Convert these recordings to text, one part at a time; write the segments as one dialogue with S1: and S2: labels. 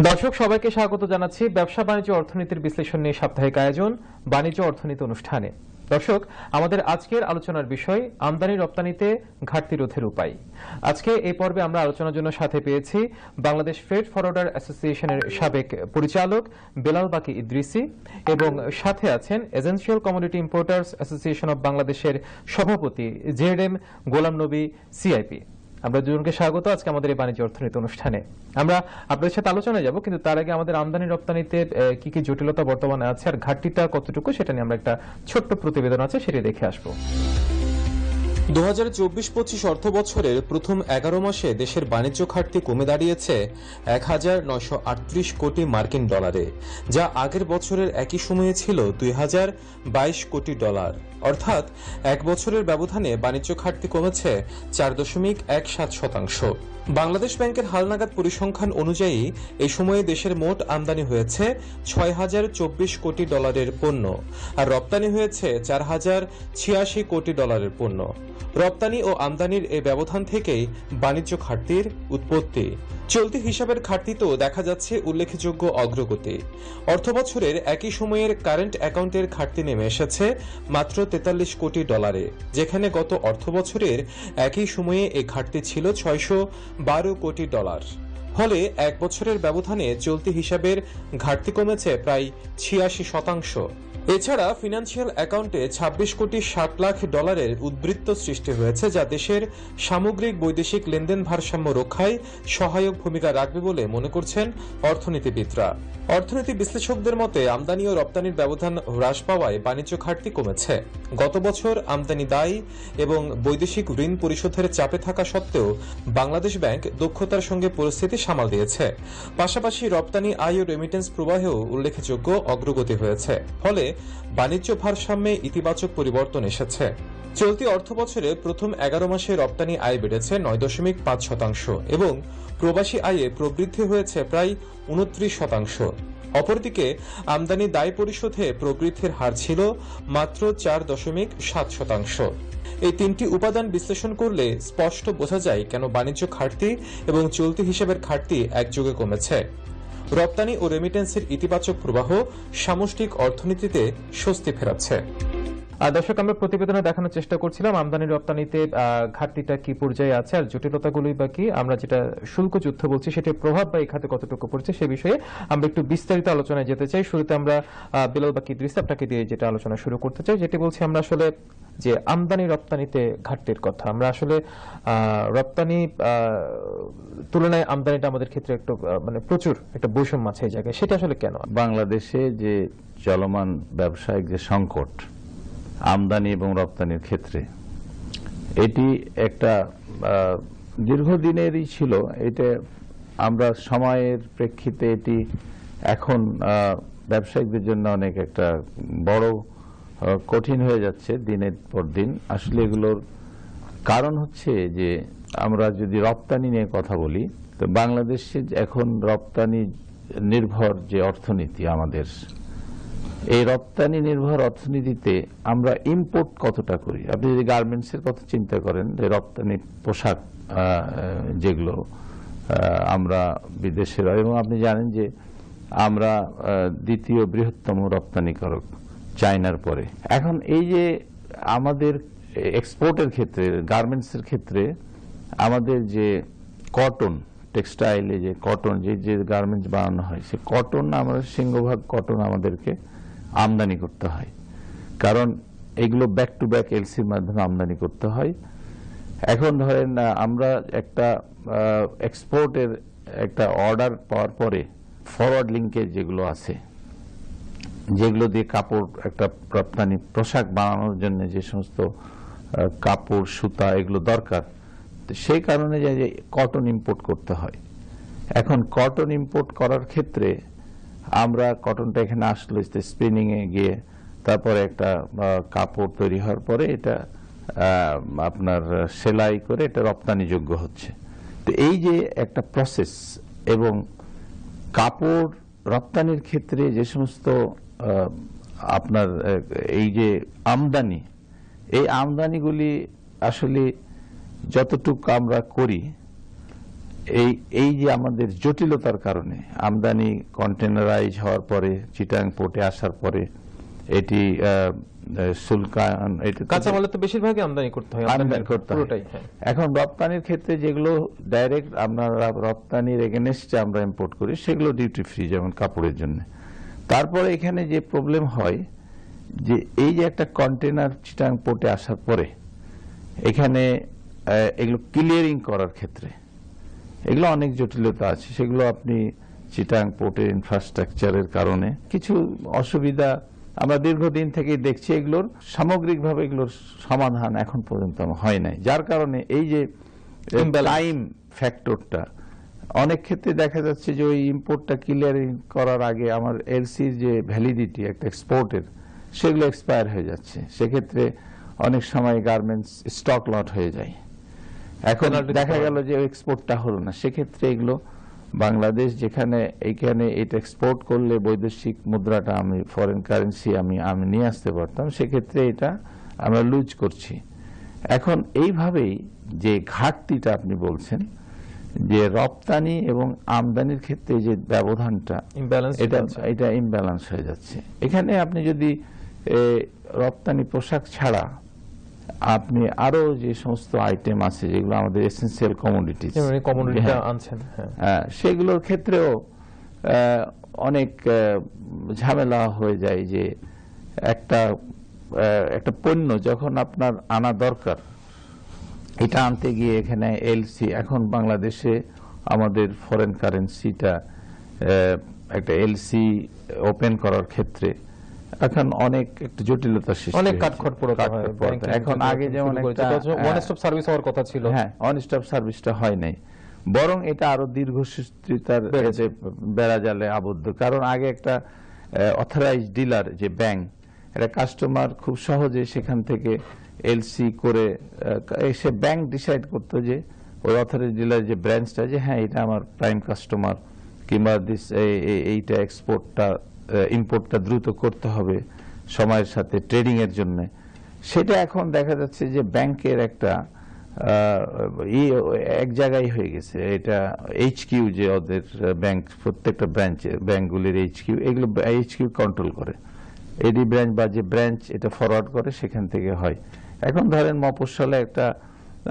S1: দর্শক সবাইকে স্বাগত জানাচ্ছি ব্যবসা বাণিজ্য অর্থনীতির বিশ্লেষণ নিয়ে সাপ্তাহিক আয়োজন বাণিজ্য অর্থনীতি অনুষ্ঠানে। দর্শক, আমাদের আজকের আলোচনার বিষয় আমদানি রপ্তানিতে ঘাটতি রোধের উপায়। আজকে এই পর্বে আমরা আলোচনার জন্য সাথে পেয়েছি বাংলাদেশ ফ্রেট ফরওয়ার্ডার অ্যাসোসিয়েশনের সাবেক পরিচালক বেলাল বাকি ইদ্রিসি এবং সাথে আছেন এজেন্সিয়াল কমোডিটি ইম্পোর্টার্স অ্যাসোসিয়েশন অব বাংলাদেশের সভাপতি জেএম গোলাম নবী সিআইপি। আমরা দুজনকে স্বাগত আজকে আমাদের এই বাণিজ্য অর্থনীতি অনুষ্ঠানে। আমরা আপনাদের সাথে আলোচনায় যাব, কিন্তু তার আগে আমাদের আমদানি রপ্তানিতে কি কি জটিলতা বর্তমানে আছে আর ঘাটতিটা কতটুকু সেটা নিয়ে আমরা একটা ছোট্ট প্রতিবেদন আছে সেটা দেখে আসবো।
S2: 2024-25 অর্থ বছরের প্রথম 11 মাসে দেশের বাণিজ্য ঘাটতি কমে দাঁড়িয়েছে 1938 কোটি মার্কিন ডলারে, যা আগের বছরের একই সময়ে ছিল 2022 কোটি ডলার। অর্থাৎ এক বছরের ব্যবধানে বাণিজ্য ঘাটতি কমেছে 4.17%। বাংলাদেশ ব্যাংকের হালনাগাদ পরিসংখ্যান অনুযায়ী এই সময়ে দেশের মোট আমদানি হয়েছে 6024 কোটি ডলারের পণ্য আর রপ্তানি হয়েছে 4086 কোটি ডলারের পণ্য। রপ্তানি ও আমদানির এই ব্যবধান থেকেই বাণিজ্য ঘাটতির উৎপত্তি। চলতি হিসাবের ঘাটতিতেও দেখা যাচ্ছে উল্লেখযোগ্য অগ্রগতি। অর্থবছরের একই সময়ের কারেন্ট অ্যাকাউন্টের ঘাটতি নেমে এসেছে মাত্র 43 কোটি ডলারে, যেখানে গত অর্থবছরের একই সময়ে এই ঘাটতি ছিল 612 কোটি ডলার। ফলে এক বছরের ব্যবধানে চলতি হিসাবের ঘাটতি কমেছে প্রায় 86%। এছাড়া ফিনান্সিয়াল অ্যাকাউন্টে 26 কোটি 60 লাখ ডলারের উদ্বৃত্ত সৃষ্টি হয়েছে, যা দেশের সামগ্রিক বৈদেশিক লেনদেন ভারসাম্য রক্ষায় সহায়ক ভূমিকা রাখবে বলে মনে করছেন অর্থনীতিবিদরা। অর্থনীতি বিশ্লেষকদের মতে আমদানি ও রপ্তানির ব্যবধান হ্রাস পাওয়ায় বাণিজ্য ঘাটতি কমেছে। গত বছর আমদানি দায় এবং বৈদেশিক ঋণ পরিশোধের চাপে থাকা সত্ত্বেও বাংলাদেশ ব্যাংক দক্ষতার সঙ্গে পরিস্থিতি সামাল দিয়েছে। পাশাপাশি রপ্তানি আয় ও রেমিটেন্স প্রবাহেও উল্লেখযোগ্য অগ্রগতি হয়েছে, ফলে বাণিজ্য ভারসাম্যে ইতিবাচক পরিবর্তন এসেছে। চলতি অর্থবছরে প্রথম 11 মাসে রপ্তানি আয় বেড়েছে 9.5% এবং প্রবাসী আয়ে প্রবৃদ্ধি হয়েছে প্রায় 29%। অপরদিকে আমদানি দায় পরিশোধে প্রবৃদ্ধির হার ছিল মাত্র 4.7%। এই তিনটি উপাদান বিশ্লেষণ করলে স্পষ্ট বোঝা যায় কেন বাণিজ্য ঘাটতি এবং চলতি হিসাবের ঘাটতি একযোগে কমেছে। রপ্তানি ও রেমিটেন্সের ইতিবাচক প্রবাহ সামষ্টিক অর্থনীতিতে স্বস্তি ফেরাচ্ছে।
S1: দর্শক, আমরা প্রতিবেদনে দেখানোর চেষ্টা করছিলাম আমদানি রপ্তানিতে ঘাটতিটা কি পর্যায়ে আছে আর জটিলতাগুলোই বা কি। আমরা যেটা শুল্ক যুদ্ধ বলছি সেটার প্রভাব বা এই খাতে কতটুকু পড়ছে সে বিষয়ে আমরা একটু বিস্তারিত আলোচনায় যেতে চাই। শুরুতে আমরা বেলাল বাকি ইদ্রিস আপনাকে দিয়ে যেটা আলোচনা শুরু করতে চাই, যেটি বলছি আমরা আসলে যে আমদানি রপ্তানিতে ঘাটতির কথা, আমরা আসলে রপ্তানি তুলনায় আমদানিটা আমাদের ক্ষেত্রে একটু মানে প্রচুর একটা বৈষম্য আছে এই জায়গায়, সেটা আসলে কেন?
S3: বাংলাদেশে যে চলমান ব্যবসায়িক যে সংকট আমদানি এবং রপ্তানির ক্ষেত্রে, এটি একটা দীর্ঘদিনেরই ছিল। এটা আমরা সময়ের প্রেক্ষিতে এটি এখন ব্যবসায়িকদের জন্য অনেক একটা বড় কঠিন হয়ে যাচ্ছে দিনের পর দিন। আসলে এগুলোর কারণ হচ্ছে যে আমরা যদি রপ্তানি নিয়ে কথা বলি, তো বাংলাদেশে এখন রপ্তানি নির্ভর যে অর্থনীতি আমাদের, এই রপ্তানি নির্ভর অর্থনীতিতে আমরা ইম্পোর্ট কতটা করি। আপনি যদি গার্মেন্টসের কথা চিন্তা করেন, যে রপ্তানি পোশাক যেগুলো আমরা বিদেশের, এবং আপনি জানেন যে আমরা দ্বিতীয় বৃহত্তম রপ্তানিকারক চায়নার পরে। এখন এই যে আমাদের এক্সপোর্টের ক্ষেত্রে, গার্মেন্টসের ক্ষেত্রে আমাদের যে কটন, টেক্সটাইলে যে কটন, যে গার্মেন্টস বানানো হয়, সে কটন, আমরা সিংহভাগ কটন আমাদেরকে আমদানি করতে হয়, কারণ এগুলো ব্যাক টু ব্যাক এলসির মাধ্যমে আমদানি করতে হয়। এখন ধরেন আমরা একটা এক্সপোর্টের একটা অর্ডার পাওয়ার পরে ফরওয়ার্ড লিঙ্কেজ যেগুলো আছে, যেগুলো দিয়ে কাপড়, একটা রপ্তানি পোশাক বানানোর জন্য যে সমস্ত কাপড়, সুতা এগুলো দরকার, সেই কারণে যে কটন ইম্পোর্ট করতে হয়। এখন কটন ইম্পোর্ট করার ক্ষেত্রে আমরা কটনটা এখানে আসলে স্পিনিং এ গিয়ে তারপরে একটা কাপড় তৈরি হওয়ার পরে এটা আপনার সেলাই করে এটা রপ্তানিযোগ্য হচ্ছে। তো এই যে একটা প্রসেস, এবং কাপড় রপ্তানির ক্ষেত্রে যে সমস্ত আপনার এই যে আমদানি, এই আমদানিগুলি আসলে যতটুকু আমরা করি এই যে আমাদের জটিলতার কারণে আমদানি কন্টেনারাইজ হওয়ার পরে চিটাং পোর্টে আসার পরে এটি শুল্কায়ন,
S1: কাঁচামালে তো বেশিরভাগই আমদানি করতে হয়,
S3: আমদানি করতে হয়।
S1: পুরোটাই, হ্যাঁ।
S3: এখন রপ্তানির ক্ষেত্রে যেগুলো ডাইরেক্ট আমরা রপ্তানির এগেনস্টে আমরা ইম্পোর্ট করি সেগুলো ডিউটি ফ্রি, যেমন কাপড়ের জন্য। তারপরে এখানে যে প্রবলেম হয় যে এই যে একটা কন্টেনার চিটাং পোর্টে আসার পরে এখানে এগুলো ক্লিয়ারিং করার ক্ষেত্রে এগুলো অনেক জটিলতা আছে। সেগুলো আপনি চিটাং পোর্টের ইনফ্রাস্ট্রাকচারের কারণে কিছু অসুবিধা আমরা দীর্ঘদিন থেকেই দেখছি, এগুলোর সামগ্রিকভাবে এগুলোর সমাধান এখন পর্যন্ত হয় নাই, যার কারণে এই যে টাইম ফ্যাক্টরটা অনেক ক্ষেত্রে দেখা যাচ্ছে যে ওই ইম্পোর্টটা ক্লিয়ারিং করার আগে আমার এলসির যে ভ্যালিডিটি একটা এক্সপোর্টের সেগুলো এক্সপায়ার হয়ে যাচ্ছে। সেক্ষেত্রে অনেক সময় গার্মেন্টস স্টক লট হয়ে যায়। এখন দেখা গেল যে এক্সপোর্টটা হলো না, সেক্ষেত্রে এগুলো বাংলাদেশ যেখানে এইখানে এটা এক্সপোর্ট করলে বৈদেশিক মুদ্রাটা আমি ফরেন কারেন্সি আমি নিয়ে আসতে পারতাম, সেক্ষেত্রে এটা আমরা লুজ করছি। এখন এইভাবেই যে ঘাটতিটা আপনি বলছেন যে রপ্তানি এবং আমদানির ক্ষেত্রে যে ব্যবধানটা এটা ইমব্যালেন্স হয়ে যাচ্ছে। এখানে আপনি যদি রপ্তানি পোশাক ছাড়া আপনি আরো যে সমস্ত আইটেম আছে যেগুলো আমাদের এসেনশিয়াল কমোডিটিজ
S1: আনছেন,
S3: সেগুলোর ক্ষেত্রেও অনেক ঝামেলা হয়ে যায় যে একটা পণ্য যখন আপনার আনা দরকার, এটা আনতে গিয়ে এখানে এলসি, এখন বাংলাদেশে আমাদের ফরেন কারেন্সিটা একটা এলসি ওপেন করার ক্ষেত্রে এখন অনেক একটা জটিলতা সৃষ্টি,
S1: অনেক কাঠখড় পোড়াতে হয়।
S3: এখন আগে যেমন একটা
S1: ওয়ান স্টপ সার্ভিস হওয়ার কথা ছিল,
S3: হ্যাঁ, ওয়ান স্টপ সার্ভিসটা হয় নাই, বরং এটা আরো দীর্ঘসূত্রিতার বেড়াজালে আবদ্ধ। কারণ আগে একটা অথরাইজড ডিলার যে ব্যাংক, এটা কাস্টমার খুব সহজে সেখান থেকে এলসি করে সে ব্যাংক ডিসাইড করতো যে ওই অথরাইজড ডিলার যে ব্রাঞ্চটা যে হ্যাঁ এটা আমার প্রাইম কাস্টমার, কিংবা এইটা এক্সপোর্টটা ইম্পোর্টটা দ্রুত করতে হবে সময়ের সাথে ট্রেডিং এর জন্য। সেটা এখন দেখা যাচ্ছে যে ব্যাংকের একটা এক জায়গায় হয়ে গেছে। এটা এইচকিউ যে ওদের ব্যাংক, প্রত্যেকটা ব্যাংকগুলির এইচকিউ, এগুলো এইচকিউ কন্ট্রোল করে, এডি ব্রাঞ্চ বা যে ব্রাঞ্চ এটা ফরওয়ার্ড করে সেখান থেকে হয়। এখন ধরেন মফস্বলে একটা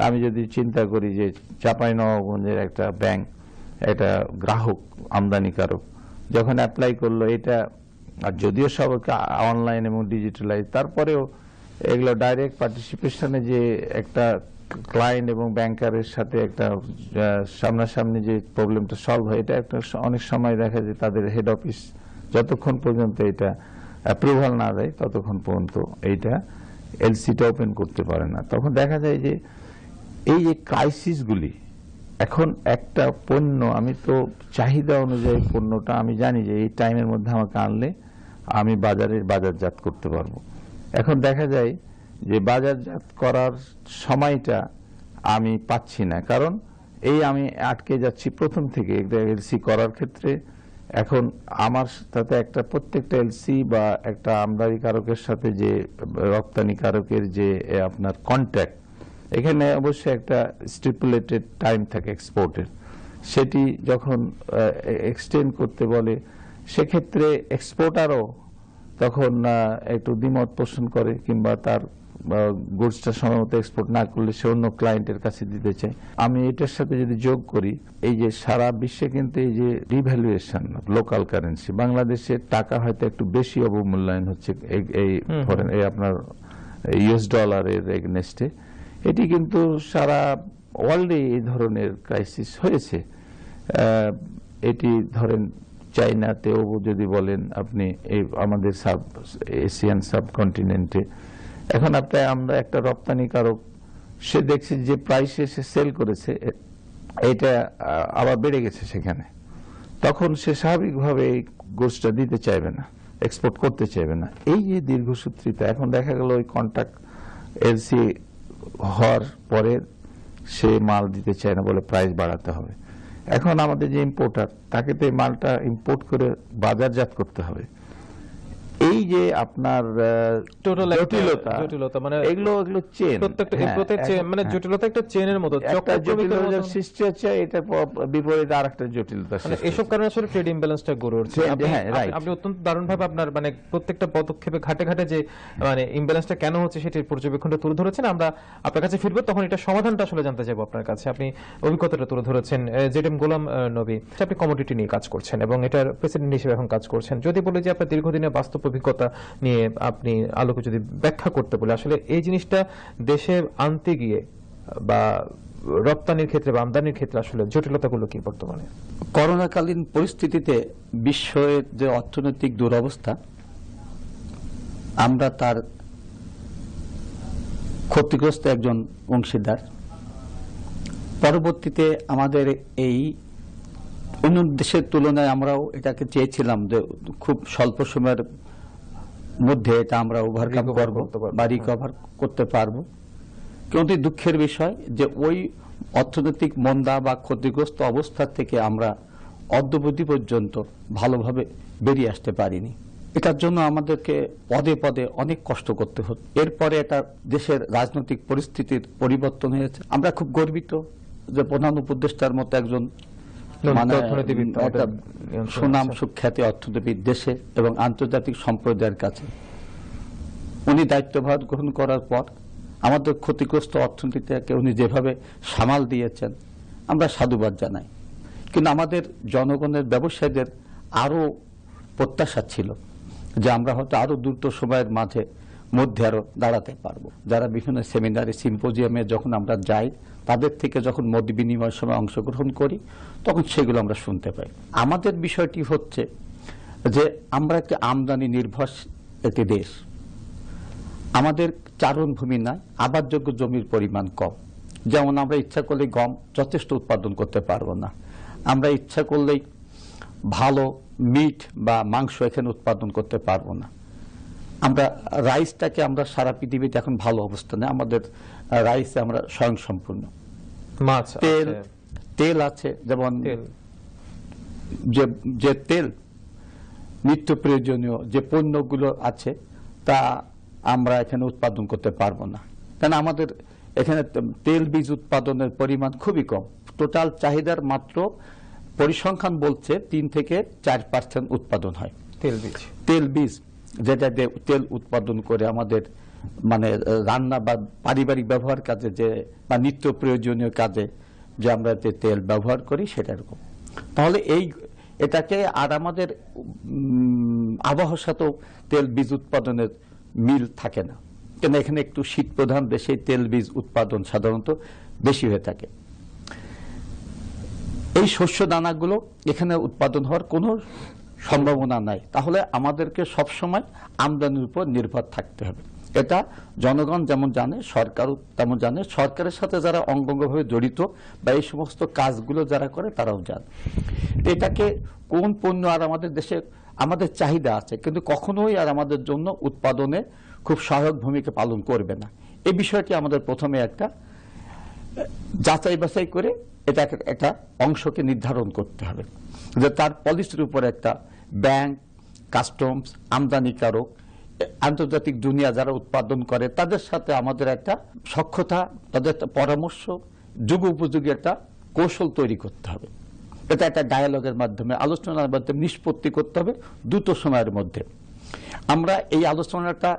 S3: আমি যদি চিন্তা করি যে চাঁপাইনবাবগঞ্জের একটা ব্যাংক, একটা গ্রাহক আমদানিকারক যখন অ্যাপ্লাই করলো, এটা আর যদিও সব অনলাইন এবং ডিজিটালাইজ, তারপরেও এগুলো ডাইরেক্ট পার্টিসিপেশনে যে একটা ক্লায়েন্ট এবং ব্যাংকারের সাথে একটা সামনাসামনি যে প্রবলেমটা সলভ হয়, এটা একটা অনেক সময় দেখা যায় তাদের হেড অফিস যতক্ষণ পর্যন্ত এটা অ্যাপ্রুভাল না দেয় ততক্ষণ পর্যন্ত এইটা এলসিটা ওপেন করতে পারে না। তখন দেখা যায় যে এই যে ক্রাইসিসগুলি, এখন একটা পণ্য আমি তো চাহিদা অনুযায়ী পণ্যটা আমি জানি যে এই টাইমের মধ্যে আমাকে আনলে আমি বাজারজাত করতে পারবো। এখন দেখা যায় যে বাজারজাত করার সময়টা আমি পাচ্ছি না, কারণ এই আমি আটকে যাচ্ছি প্রথম থেকে এলসি করার ক্ষেত্রে। এখন আমার সাথে একটা প্রত্যেকটা এলসি বা একটা আমদানিকারকের সাথে যে রপ্তানিকারকের যে আপনার কন্ট্যাক্ট, এখানে অবশ্যই একটা স্টিপুলেটেড টাইম থাকে এক্সপোর্টের, সেটি যখন এক্সটেন্ড করতে বলে সেক্ষেত্রে এক্সপোর্টারও তখন একটু দ্বিমত পোষণ করে, কিংবা তার গুডসটা সময় মতো এক্সপোর্ট না করলে সে অন্য ক্লায়েন্টের কাছে দিতে চায়। আমি এটার সাথে যদি যোগ করি এই যে সারা বিশ্বে কিন্তু এই যে ডিভ্যালুয়েশন লোকাল কারেন্সি, বাংলাদেশের টাকা হয়তো একটু বেশি অবমূল্যায়ন হচ্ছে এই ফরেন এই আপনার ইউএস ডলারের এগেনস্টে, এটি কিন্তু সারা ওয়ার্ল্ডে এই ধরনের ক্রাইসিস হয়েছে। এটি ধরেন চাইনাতেও যদি বলেন আপনি, এই আমাদের এশিয়ান সাবকন্টিনেন্টে এখন আমরা একটা রপ্তানিকারক সে দেখছে যে প্রাইসে সে সেল করেছে এটা আবার বেড়ে গেছে সেখানে, তখন সে স্বাভাবিকভাবে এই গোষ্ঠটা দিতে চাইবে না, এক্সপোর্ট করতে চাইবে না। এই যে দীর্ঘসূত্রিতা, এখন দেখা গেল ওই কন্ট্রাক্ট এলসি হওয়ার পরে সে মাল দিতে চায় না, বলে প্রাইস বাড়াতে হবে। এখন আমাদের যে ইম্পোর্টার, তাকে তো এই মালটা ইম্পোর্ট করে বাজারজাত করতে হবে। এই যে আপনার
S1: টোটাল
S3: জটিলতা
S1: মানে
S3: এগুলো চেন,
S1: প্রত্যেকটা মানে জটিলতা একটা চেনের মতো
S3: একটা জটিলতার সৃষ্টি হচ্ছে, এটা বিপরীতে আরেকটা জটিলতা
S1: মানে এসব কারণে আসলে ট্রেড ইমব্যালেন্সটা গড়ে উঠছে। আপনি অত্যন্ত দারুণভাবে আপনার মানে প্রত্যেকটা পদক্ষেপে ঘাটে ঘাটে যে মানে ইমব্যালেন্সটা কেন হচ্ছে সেটির পর্যবেক্ষণটা তুলে ধরেছেন। আমরা আপনার কাছে ফিরবো, তখন এটা সমাধানটা আসলে জানতে চাইবো আপনার কাছে। আপনি অভিজ্ঞতাটা তুলে ধরেছেন। জেডএম গোলাম নবী, আপনি কমোডিটি নিয়ে কাজ করছেন এবং এটার প্রেসিডেন্ট হিসেবে এখন কাজ করছেন। যদি বলি যে আপনার দীর্ঘদিনের বাস্তব অভিজ্ঞতা নিয়ে আপনি আলোকে যদি ব্যাখ্যা করতে বলে, আসলে এই জিনিসটা দেশে আনতে গিয়ে বা রপ্তানির ক্ষেত্রে বা আমদানির ক্ষেত্রে আসলে জটিলতাগুলো কি বর্তমানে?
S4: করোনাকালীন পরিস্থিতিতে বিশ্বের যে অর্থনৈতিক দুরবস্থা, আমরা তার ক্ষতিগ্রস্ত একজন অংশীদার। পরবর্তীতে আমাদের এই অন্য দেশের তুলনায় আমরাও এটাকে চেয়েছিলাম যে খুব স্বল্প সময়ের মধ্যে এটা আমরা ওভারকাম করব বা রিকভার করতে পারবো। কিন্তু দুঃখের বিষয় যে ওই অর্থনৈতিক মন্দা বা ক্ষতিগ্রস্ত অবস্থা থেকে আমরা অদ্যাবধি পর্যন্ত ভালোভাবে বেরিয়ে আসতে পারিনি। এটার জন্য আমাদেরকে পদে পদে অনেক কষ্ট করতে হতো। এরপরে এটা দেশের রাজনৈতিক পরিস্থিতির পরিবর্তন হয়েছে। আমরা খুব গর্বিত যে প্রধান উপদেষ্টার মতো একজন মানে একটা সুনাম সুখ্যাতি অর্থনীতিবিদ দেশে এবং আন্তর্জাতিক সম্প্রদায়ের কাছে উনি দায়িত্বভার গ্রহণ করার পর আমাদের ক্ষতিগ্রস্ত অর্থনীতিটাকে উনি যেভাবে সামাল দিয়েছেন, আমরা সাধুবাদ জানাই। কিন্তু আমাদের জনগণের, ব্যবসায়ীদের আরো প্রত্যাশা ছিল যে আমরা হয়তো আরো দ্রুত সময়ের মধ্যে আরো দাঁড়াতে পারবো। যারা বিভিন্ন সেমিনারে, সিম্পোজিয়ামে যখন আমরা যাই, তাদের থেকে যখন মত বিনিময়ের সময় অংশগ্রহণ করি, তখন সেগুলো আমরা শুনতে পাই। আমাদের বিষয়টি হচ্ছে যে আমরা একটি আমদানি নির্ভর একটি দেশ। আমাদের চারণভূমি নাই, আবাদযোগ্য জমির পরিমাণ কম। যেমন আমরা ইচ্ছা করলে গম যথেষ্ট উৎপাদন করতে পারবো না, আমরা ইচ্ছা করলেই ভালো মিট বা মাংস এখানে উৎপাদন করতে পারবো না। আমরা রাইসটাকে আমরা সারা পৃথিবীতে এখন ভালো অবস্থানে, আমাদের রাইসে আমরা স্বয়ংসম্পূর্ণ।
S1: মাছ,
S4: তেল আছে, যেমন যে তেল নিত্য প্রয়োজনীয় যে পণ্যগুলো আছে তা আমরা এখানে উৎপাদন করতে পারবো না, কারণ আমাদের এখানে তেল বীজ উৎপাদনের পরিমাণ খুবই কম। টোটাল চাহিদার মাত্র পরিসংখ্যান বলছে 3 থেকে 4% উৎপাদন হয় তেল বীজ, যেটা তেল উৎপাদন করে আমাদের মানে রান্না বা পারিবারিক ব্যবহার কাজে যে বা নিত্য প্রয়োজনীয় কাজে যে আমরা যে তেল ব্যবহার করি সেটা এরকম। তাহলে এটাকে আর আমাদের আবহাওয়ার সাথেও তেল বীজ উৎপাদনের মিল থাকে না, কেন এখানে একটু শীত প্রধান দেশে তেল বীজ উৎপাদন সাধারণত বেশি হয়ে থাকে। এই শস্য দানাগুলো এখানে উৎপাদন হওয়ার কোনো সম্ভাবনা নাই। তাহলে আমাদেরকে সবসময় আমদানির উপর নির্ভর থাকতে হবে। এটা জনগণ যেমন জানে, সরকারও তেমন জানে, সরকারের সাথে যারা অঙ্গাঙ্গভাবে জড়িত বা এই সমস্ত কাজগুলো যারা করে তারাও জানে। এটাকে কোন পণ্য আর আমাদের দেশে আমাদের চাহিদা আছে, কিন্তু কখনোই আর আমাদের জন্য উৎপাদনে খুব সহায়ক ভূমিকা পালন করবে না। এই বিষয়টি আমাদের প্রথমে একটা যাচাই বাছাই করে এটা একটা অংশকে নির্ধারণ করতে হবে যে তার পলিসির উপর একটা ব্যাংক, কাস্টমস, আমদানিকারক, আন্তর্জাতিক দুনিয়া যারা উৎপাদন করে তাদের সাথে আমাদের একটা সখ্যতা, তাদের পরামর্শ, যুগ উপযোগী একটা কৌশল তৈরি করতে হবে। এটা একটা ডায়ালগের মাধ্যমে, আলোচনার মাধ্যমে নিষ্পত্তি করতে হবে দ্রুত সময়ের মধ্যে। আমরা এই আলোচনাটা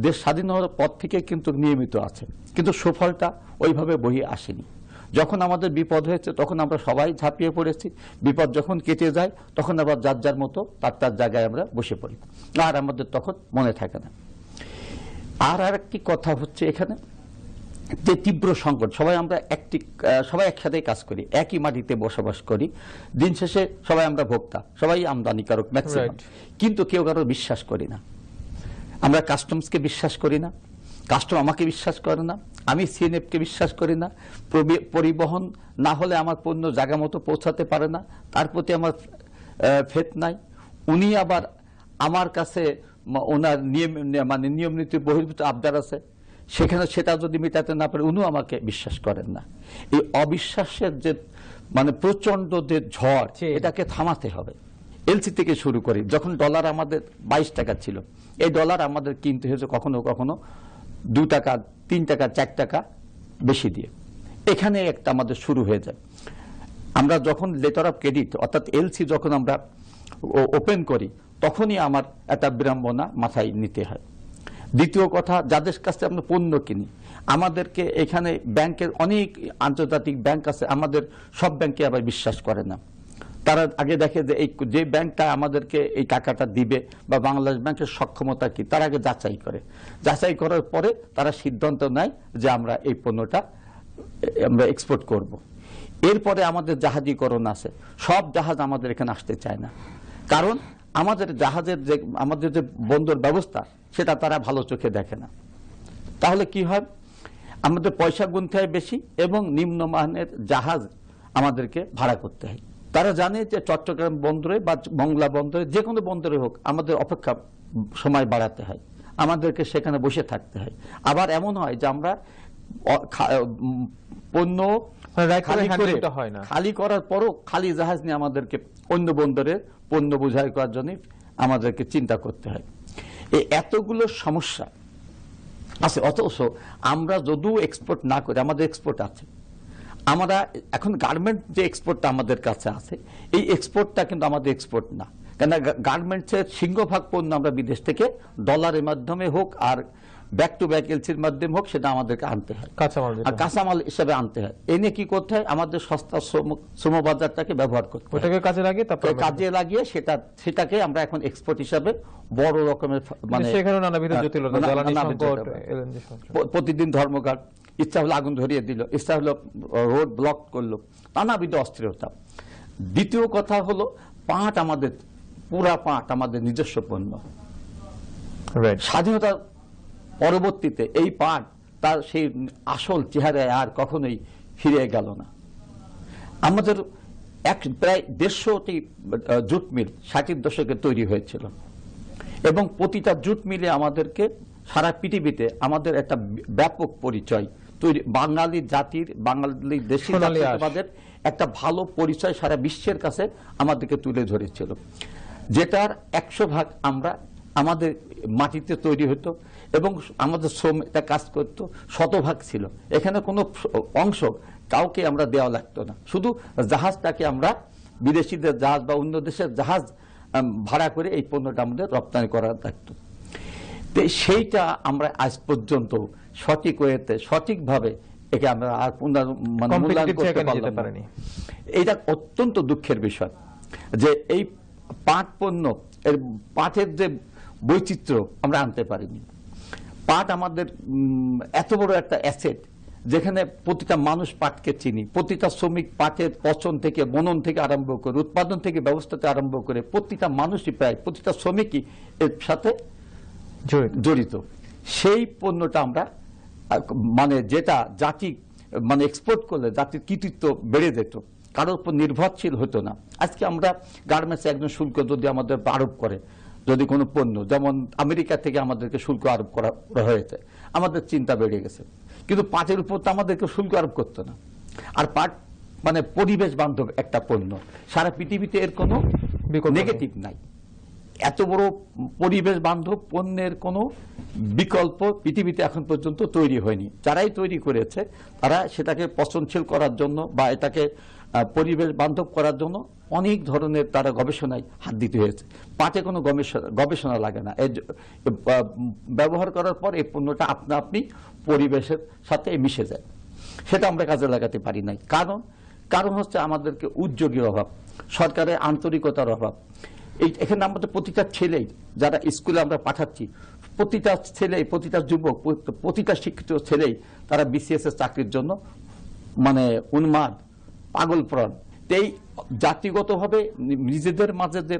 S4: দেশ স্বাধীন হওয়ার পর থেকে কিন্তু নিয়মিত আছে, কিন্তু সুফলটা ওইভাবে বয়ে আসেনি। যখন আমাদের বিপদ হয়েছে তখন আমরা সবাই ঝাঁপিয়ে পড়েছি, বিপদ যখন কেটে যায় তখন আবার যার যার মতো তার জায়গায় আমরা বসে পড়ি, আর আমাদের তখন মনে থাকে না। আর একটি কথা হচ্ছে এখানে যে তীব্র সংকট, সবাই একসাথে কাজ করি, একই মাটিতে বসবাস করি, দিন শেষে সবাই আমরা ভোক্তা, সবাই আমদানিকারক ম্যাক্সিমাম, কিন্তু কেউ কারো বিশ্বাস করি না। আমরা কাস্টমসকে বিশ্বাস করি না, কাস্টম আমাকে বিশ্বাস করে না, আমি সিএনএফকে বিশ্বাস করি না, পরিবহন না হলে আমার পণ্য জায়গা মতো পৌঁছাতে পারে না, তার প্রতি আমার ফেথ নাই। উনি আবার আমার কাছে ওনার নিয়ম নীতি বহির্ভূত আবদার আছে, সেখানে সেটা যদি মেটাতে না পারে উনিও আমাকে বিশ্বাস করেন না। এই অবিশ্বাসের যে প্রচন্ড যে ঝড়, এটাকে থামাতে হবে। এলসি থেকে শুরু করি, যখন ডলার আমাদের 22 টাকা ছিল, এই ডলার আমাদের কিনতে হয়েছে কখনো কখনো 2 টাকা 3 টাকা 4 টাকা বেশি দিয়ে। এখানে একটা আমাদের শুরু হয়ে যায়। আমরা যখন লেটার অফ ক্রেডিট অর্থাৎ এলসি যখন আমরা ওপেন করি, তখনই আমার একটা বিড়ম্বনা মাথায় নিতে হয়। দ্বিতীয় কথা, যাদের কাছে আমরা পণ্য কিনি, আমাদেরকে এখানে ব্যাংকের অনেক আন্তর্জাতিক ব্যাংক আছে, আমাদের সব ব্যাংকে আবার বিশ্বাস করে না। তারা আগে দেখে যে এই যে ব্যাংকটা আমাদেরকে এই টাকাটা দিবে বা বাংলাদেশ ব্যাংকের সক্ষমতা কি, তার আগে যাচাই করে। যাচাই করার পরে তারা সিদ্ধান্ত নেয় যে আমরা এই পণ্যটা আমরা এক্সপোর্ট করব। এরপরে আমাদের জাহাজীকরণ আছে, সব জাহাজ আমাদের এখানে আসতে চায় না, কারণ আমাদের জাহাজের যে আমাদের যে বন্দর ব্যবস্থা সেটা তারা ভালো চোখে দেখে না। তাহলে কি হয়, আমাদের পয়সা গুনতে হয় বেশি এবং নিম্নমানের জাহাজ আমাদেরকে ভাড়া করতে হয়। তারা জানে যে চট্টগ্রাম বন্দরে বা মংলা বন্দরে, যে কোনো বন্দরে হোক, আমাদের অপেক্ষা সময় বাড়াতে হয়, আমাদেরকে সেখানে বসে থাকতে হয়। আবার এমন হয় যে আমরা পণ্য খালি করার পরও খালি জাহাজ নিয়ে আমাদেরকে অন্য বন্দরে পণ্য বোঝাই করার জন্য আমাদেরকে চিন্তা করতে হয়। এই এতগুলো সমস্যা আছে, অথচ আমরা যদিও এক্সপোর্ট না করি, আমাদের এক্সপোর্ট আছে। আমরা এখন গার্মেন্ট যে এক্সপোর্টটা আমাদের কাছে আছে, এই এক্সপোর্টটা কিন্তু আমাদের এক্সপোর্ট না, কেন গার্মেন্টসের সিংহভাগ পণ্য আমরা বিদেশ থেকে ডলারের মাধ্যমে হোক আর ব্যাক টু ব্যাক এলসির মাধ্যমে হোক সেটা আমাদেরকে আনতে হয়, আর কাঁচামাল হিসেবে আনতে হয়। এনে কি করতে হয়, আমাদের সস্তা শ্রম বাজারটাকে ব্যবহার করতে হয়, কাজে লাগিয়ে সেটাকে আমরা এখন এক্সপোর্ট হিসাবে বড় রকমের, মানে প্রতিদিন ধর্মঘট, ইচ্ছা হলো আগুন ধরিয়ে দিল, ইচ্ছা হলো রোড ব্লক করলো, নানাবিধ অস্থিরতা। দ্বিতীয় কথা হলো পাট, আমাদের পুরা পাট আমাদের নিজস্ব পণ্য। স্বাধীনতা পরবর্তীতে এই পাট তার সেই আসল চেহারায় আর কখনোই ফিরে গেল না। আমাদের প্রায় 150টি জুট মিল 60-এর দশকে তৈরি হয়েছিল এবং প্রতিটা জুট মিলে আমাদেরকে সারা পৃথিবীতে আমাদের একটা ব্যাপক পরিচয় তৈরি, বাঙালি জাতির, বাঙালি দেশের জাতীয়তাবাদের একটা ভালো পরিচয় সারা বিশ্বের কাছে আমাদেরকে তুলে ধরেছিল, যেটার 100 ভাগ আমরা আমাদের মাটিতে তৈরি হতো এবং আমাদের শ্রম এটা কাজ করত, 100 ভাগ ছিল। এখানে কোনো অংশ কাউকে আমরা দেওয়া লাগতো না, শুধু জাহাজটাকে আমরা বিদেশিদের জাহাজ বা অন্য দেশের জাহাজ ভাড়া করে এই পণ্যটা আমাদের রপ্তানি করা লাগতো। সেইটা আমরা আজ পর্যন্ত সঠিক ওয়েতে সঠিকভাবে একে আমরা আর মূল্যায়ন করতে পারলাম না। এটা অত্যন্ত দুঃখের বিষয় যে এই পাট পণ্য, এর পাটের যে বৈচিত্র্য আমরা আনতে পারিনি। পাট আমাদের এত বড় একটা অ্যাসেট, যেখানে প্রতিটা মানুষ পাটকে চিনি, প্রতিটা শ্রমিক পাটের পচন থেকে, বনন থেকে আরম্ভ করে, উৎপাদন থেকে ব্যবস্থাতে আরম্ভ করে প্রতিটা মানুষই, প্রায় প্রতিটা শ্রমিকই এর সাথে জড়িত। সেই পণ্যটা আমরা মানে যেটা জাতি মানে এক্সপোর্ট করলে জাতির কৃতিত্ব বেড়ে যেত, কারোর উপর নির্ভরশীল হতো না। আজকে আমরা গার্মেন্টস একজন শুল্ক যদি আমাদের আরোপ করে, যদি কোনো পণ্য, যেমন আমেরিকা থেকে আমাদেরকে শুল্ক আরোপ করা হয়েছে, আমাদের চিন্তা বেড়ে গেছে, কিন্তু পাটের উপর তো আমাদেরকে শুল্ক আরোপ করতো না। আর পাট মানে পরিবেশ বান্ধব একটা পণ্য, সারা পৃথিবীতে এর কোনো নেগেটিভ নাই। এত বড় পরিবেশ বান্ধব পণ্যের কোনো বিকল্প পৃথিবীতে এখন পর্যন্ত তৈরি হয়নি। যারাই তৈরি করেছে তারা সেটাকে পচনশীল করার জন্য বা এটাকে পরিবেশ বান্ধব করার জন্য অনেক ধরনের তারা গবেষণায় হাত দিতে হয়েছে। পাটে কোনো গবেষণা লাগে না, ব্যবহার করার পর এই পণ্যটা আপনা আপনি পরিবেশের সাথে মিশে যায়। সেটা আমরা কাজে লাগাতে পারি নাই। কারণ হচ্ছে আমাদেরকে উদ্যোগীর অভাব, সরকারের আন্তরিকতার অভাব। এখানে আমাদের প্রতিটা ছেলেই, যারা স্কুলে আমরা পাঠাচ্ছি, প্রতিটা ছেলে, প্রতিটা যুবক, প্রতিটা শিক্ষিত ছেলেই তারা বিসিএস এর চাকরির জন্য মানে উন্মাদ, পাগলপ্রাণ। এই জাতিগতভাবে নিজেদের মাঝে যে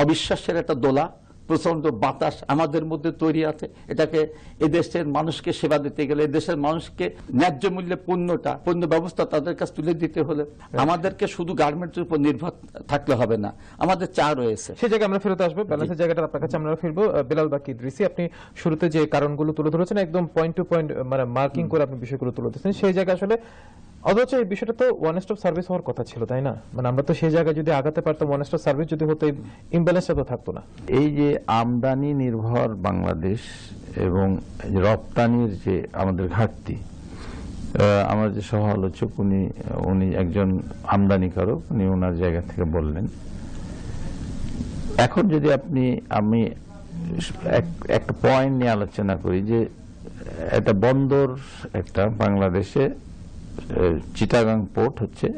S4: অবিশ্বাসের একটা দোলা, প্রচন্ড বাতাস আমাদের মধ্যে তৈরি আছে, এটাকে এদেশের মানুষকে সেবা দিতে গেলে, এদেশের মানুষকে ন্যায্য মূল্যে পণ্য ব্যবস্থা তাদের কাছে তুলে দিতে হলে আমাদেরকে শুধু গার্মেন্টসের উপর নির্ভর থাকলে হবে না, আমাদের চা রয়েছে।
S1: সেই জায়গায় আমরা ফেরত আসবো, ব্যালেন্সের জায়গাটা আপনার কাছে আমরা ফিরবো। বেলাল বাকি ইদ্রিসি, আপনি শুরুতে যে কারণগুলো তুলে ধরেছেন একদম পয়েন্ট টু পয়েন্ট মানে মার্কিং করে আপনি বিষয়গুলো তুলে ধরেছেন, সেই জায়গায় আসলে অথচ এই বিষয়টা তো ওয়ান স্টপ সার্ভিস হওয়ার কথা ছিল, তাই না? মানে আমরা তো সেই জায়গায় যদি আগাতে পারতাম, ওয়ান স্টপ সার্ভিস যদি হতো, ইমব্যালেন্সটা তো থাকতো না।
S3: এই যে আমদানি নির্ভর বাংলাদেশ এবং রপ্তানির যে আমাদের ঘাটতি, আমার যে সহ আলোচক উনি একজন আমদানিকারক, উনি ওনার জায়গা থেকে বললেন। এখন যদি আমি একটা পয়েন্ট নিয়ে আলোচনা করি যে একটা বন্দর, একটা বাংলাদেশে চিটাগাং পোর্ট হচ্ছে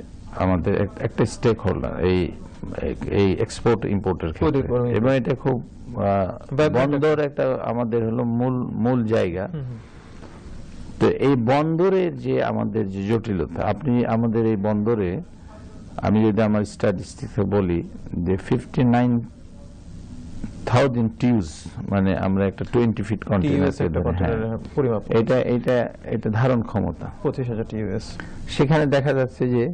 S3: আমাদের একটা স্টেক হোল্ডার এই এক্সপোর্ট ইম্পোর্টের ক্ষেত্রে, এবং এটা খুব বন্দর একটা আমাদের হলো মূল জায়গা। তো এই বন্দরের যে আমাদের যে জটিলতা, আমাদের এই বন্দরে আমি যদি আমার স্ট্যাটিস্টিক্সে বলি যে 59,000 টিউজ, মানে আমরা একটা 20 ফিট কন্টেইনার, এটা ধারণ ক্ষমতা
S1: 25,000 টিউএস।
S3: সেখানে দেখা যাচ্ছে যে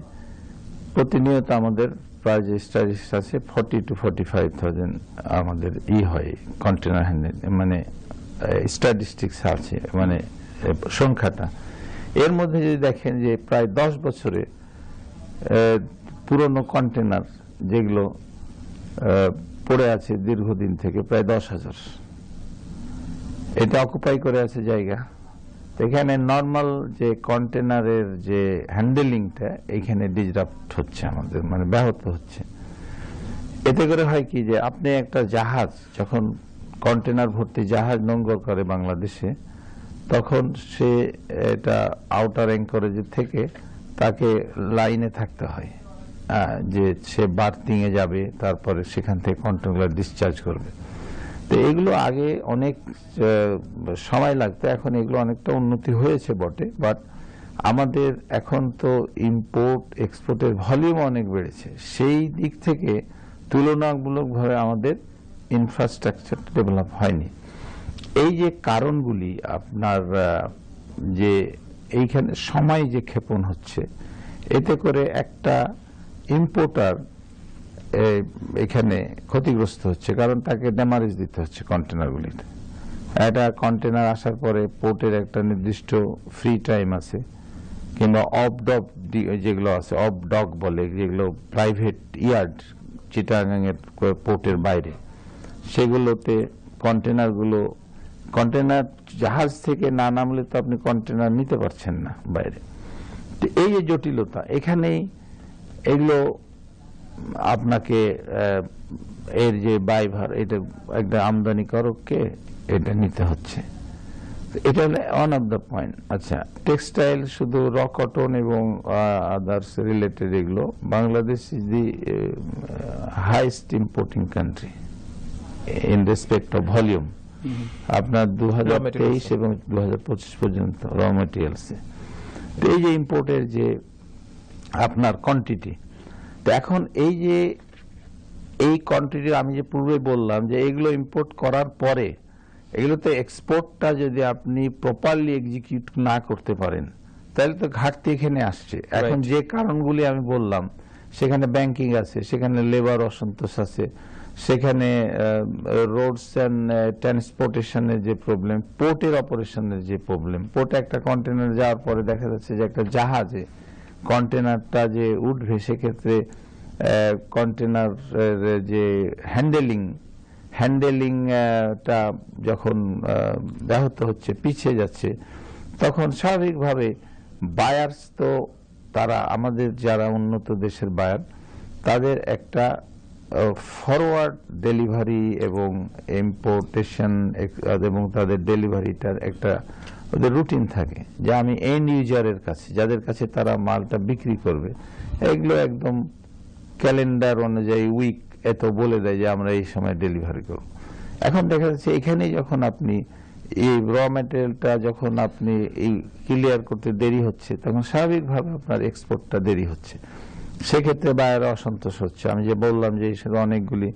S3: প্রতিনিয়ত আমাদের প্রায় যে স্ট্যাটিস্টিক্স আছে 40 to 45,000 আমাদের হয় কন্টেইনার হ্যান্ডেল, মানে স্ট্যাটিস্টিক্স আছে, মানে সংখ্যাটা। এর মধ্যে যদি দেখেন যে প্রায় 10 বছরে পুরনো কন্টেইনার যেগুলো পড়ে আছে দীর্ঘদিন থেকে প্রায় 10,000, এটা অকুপাই করে আছে জায়গা। এখানে নর্মাল যে কন্টেইনারের যে হ্যান্ডেলিংটা এখানে ডিসরাপ্ট হচ্ছে আমাদের, মানে ব্যাহত হচ্ছে। এতে করে হয় কি যে আপনি একটা জাহাজ যখন কন্টেইনার ভর্তি জাহাজ নোঙ্গর করে বাংলাদেশে, তখন সে এটা আউটার অ্যাঙ্করেজ থেকে তাকে লাইনে থাকতে হয়, যে সে বার্থিং এ যাবে, তারপরে সেখান থেকে কন্টেইনার ডিসচার্জ করবে। তো এগুলো আগে অনেক সময় লাগতো, এখন এগুলো অনেকটা উন্নতি হয়েছে বটে, বাট আমাদের এখন তো ইম্পোর্ট এক্সপোর্টের ভলিউম অনেক বেড়েছে, সেই দিক থেকে তুলনামূলকভাবে আমাদের ইনফ্রাস্ট্রাকচার ডেভেলপ হয়নি। এই যে কারণগুলি আপনার যে এইখানে সময় যে ক্ষেপণ হচ্ছে, এতে করে একটা ইম্পোর্টার এখানে ক্ষতিগ্রস্ত হচ্ছে, কারণ তাকে ড্যামারেজ দিতে হচ্ছে কন্টেনারগুলিতে। একটা কন্টেনার আসার পরে পোর্টের একটা নির্দিষ্ট ফ্রি টাইম আছে, কিংবা অফ ডক যেগুলো আছে, অফ ডক বলে, যেগুলো প্রাইভেট ইয়ার্ড চিটাগাং এর পোর্টের বাইরে, সেগুলোতে কন্টেনার জাহাজ থেকে না নামলে তো আপনি কন্টেনার নিতে পারছেন না বাইরে। তো এই যে জটিলতা, এখানেই এগুলো আপনাকে এর যে ব্যয়ভার, এটা একটা আমদানিকারককে এটা নিতে হচ্ছে। এটা হলো ওয়ান অফ দ্য পয়েন্ট। আচ্ছা, টেক্সটাইল, শুধু র কটন এবং আদার্স রিলেটেড, এগুলো Bangladesh is the highest importing country in respect of volume. আপনার 2023 এবং 2025 পর্যন্ত র মেটেরিয়ালসে। তো এই যে ইম্পোর্টের যে আপনার কোয়ান্টিটি, তো এখন এই কোয়ান্টিটি আমি যে পূর্বে বললাম যে এগুলো ইম্পোর্ট করার পরে এগুলোতে এক্সপোর্টটা যদি আপনি প্রপারলি এক্সিকিউট না করতে পারেন, তাহলে তো ঘাটতি এখানে আসছে। এখন যে কারণগুলি আমি বললাম, সেখানে ব্যাংকিং আছে, সেখানে লেবার অসন্তোষ আছে, সেখানে রোডস অ্যান্ড ট্রান্সপোর্টেশনের যে প্রবলেম, পোর্টের অপারেশনের যে প্রবলেম। পোর্টে একটা কন্টেনার যাওয়ার পরে দেখা যাচ্ছে যে একটা জাহাজে কন্টেনারটা যে উঠবে, সেক্ষেত্রে কন্টেনার যে হ্যান্ডেলিংটা যখন ব্যাহত হচ্ছে, পিছিয়ে যাচ্ছে, তখন স্বাভাবিকভাবে বায়ার্স, তো তারা আমাদের যারা উন্নত দেশের বায়ার, তাদের একটা ফরওয়ার্ড ডেলিভারি এবং ইম্পোর্টেশন এবং তাদের ডেলিভারিটার একটা ওদের রুটিন থাকে, যে আমি এন্ড ইউজারের কাছে, যাদের কাছে তারা মালটা বিক্রি করবে, এগুলো একদম ক্যালেন্ডার অনুযায়ী উইক এত বলে দেয় যে আমরা এই সময় ডেলিভারি করব। এখন দেখা যাচ্ছে এখানে যখন আপনি এই র ম্যাটেরিয়ালটা যখন আপনি এই ক্লিয়ার করতে দেরি হচ্ছে, তখন স্বাভাবিকভাবে আপনার এক্সপোর্টটা দেরি হচ্ছে। সেক্ষেত্রে বায়াররা অসন্তোষ হচ্ছে। আমি যে বললাম যে অনেকগুলি